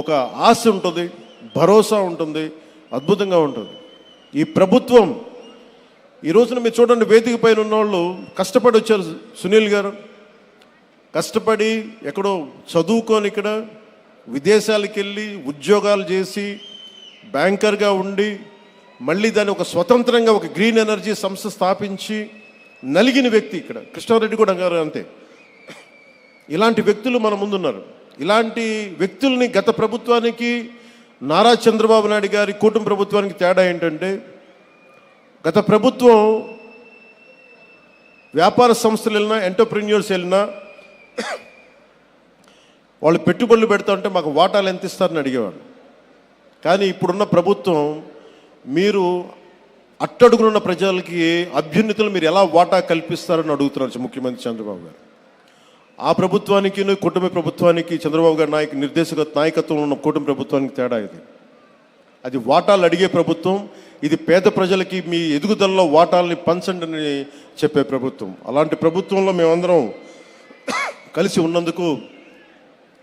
ఒక ఆశ ఉంటుంది, భరోసా ఉంటుంది, అద్భుతంగా ఉంటుంది. ఈ ప్రభుత్వం ఈ రోజున మీరు చూడండి, వేదిక పైన ఉన్న వాళ్ళు కష్టపడి వచ్చారు. సునీల్ గారు కష్టపడి ఎక్కడో చదువుకొని ఇక్కడ విదేశాలకు వెళ్ళి ఉద్యోగాలు చేసి బ్యాంకర్గా ఉండి మళ్ళీ దాన్ని ఒక స్వతంత్రంగా ఒక గ్రీన్ ఎనర్జీ సంస్థ స్థాపించి నలిగిన వ్యక్తి. ఇక్కడ కృష్ణారెడ్డి కూడా గారు అంతే. ఇలాంటి వ్యక్తులు మన ముందున్నారు. ఇలాంటి వ్యక్తుల్ని గత ప్రభుత్వానికి, నారా చంద్రబాబు నాయుడు గారి కూటమి ప్రభుత్వానికి తేడా ఏంటంటే, గత ప్రభుత్వం వ్యాపార సంస్థలు వెళ్ళినా, ఎంటర్ప్రెన్యూర్స్ వెళ్ళినా వాళ్ళు పెట్టుబడులు పెడతా ఉంటే మాకు వాటాలు ఎంత ఇస్తారని అడిగేవాడు. కానీ ఇప్పుడున్న ప్రభుత్వం మీరు అట్టడుగునున్న ప్రజలకి అభ్యున్నతులు మీరు ఎలా వాటా కల్పిస్తారని అడుగుతున్నారు ముఖ్యమంత్రి చంద్రబాబు గారు. ఆ ప్రభుత్వానికి, కూటమి ప్రభుత్వానికి, చంద్రబాబు గారి నాయకత్వం ఉన్న కూటమి ప్రభుత్వానికి తేడా ఇది. అది వాటాలు అడిగే ప్రభుత్వం. ఇది పేద ప్రజలకి మీ ఎదుగుదలలో వాటాలని పంచండి అని చెప్పే ప్రభుత్వం. అలాంటి ప్రభుత్వంలో మేమందరం కలిసి ఉన్నందుకు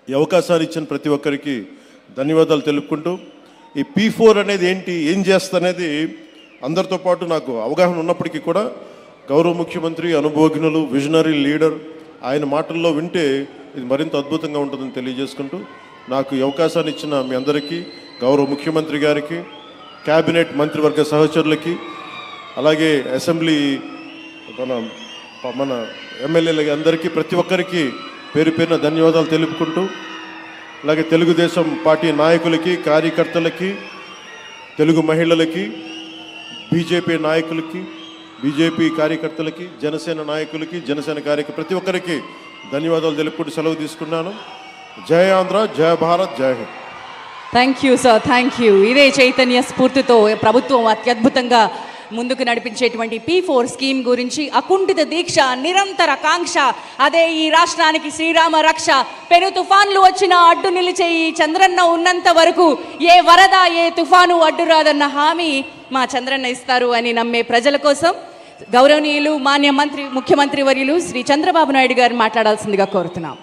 ఈ అవకాశాన్ని ఇచ్చిన ప్రతి ఒక్కరికి ధన్యవాదాలు తెలుపుకుంటూ, ఈ P4 అనేది ఏంటి, ఏం చేస్తనేది అందరితో పాటు నాకు అవగాహన ఉన్నప్పటికీ కూడా గౌరవ ముఖ్యమంత్రి, అనుభవజ్ఞులు, విజనరీ లీడర్, ఆయన మాటల్లో వింటే ఇది మరింత అద్భుతంగా ఉంటుందని తెలియజేసుకుంటూ, నాకు ఈ అవకాశాన్ని ఇచ్చిన మీ అందరికీ, గౌరవ ముఖ్యమంత్రి గారికి, క్యాబినెట్ మంత్రివర్గ సహచరులకి, అలాగే అసెంబ్లీ మన ఎమ్మెల్యేలకి అందరికీ, ప్రతి ఒక్కరికి పేరు పేరున ధన్యవాదాలు తెలుపుకుంటూ, అలాగే తెలుగుదేశం పార్టీ నాయకులకి, కార్యకర్తలకి, తెలుగు మహిళలకి, బీజేపీ నాయకులకి, బీజేపీ కార్యకర్తలకి, జనసేన నాయకులకి, జనసేన ప్రతి ఒక్కరికి ధన్యవాదాలు తెలుపుకుంటూ సెలవు తీసుకున్నాను. జై ఆంధ్ర, జై భారత్, జై Hind. Thank you sir, thank you. ఇదే చైతన్య స్ఫూర్తితో ప్రభుత్వం అత్యద్భుతంగా ముందుకు నడిపించేటువంటి P4 స్కీమ్ గురించి, అకుంఠిత దీక్ష, నిరంతర కాంక్ష, అదే ఈ రాష్ట్రానికి శ్రీరామ రక్ష. పెను తుఫాన్లు వచ్చినా అడ్డు నిలిచే ఈ చంద్రన్న ఉన్నంత వరకు ఏ వరద, ఏ తుఫాను అడ్డు రాదన్న హామీ మా చంద్రన్న ఇస్తారు అని నమ్మే ప్రజల కోసం గౌరవనీయులు ముఖ్యమంత్రి వర్యులు శ్రీ చంద్రబాబు నాయుడు గారు మాట్లాడాల్సిందిగా కోరుతున్నాం.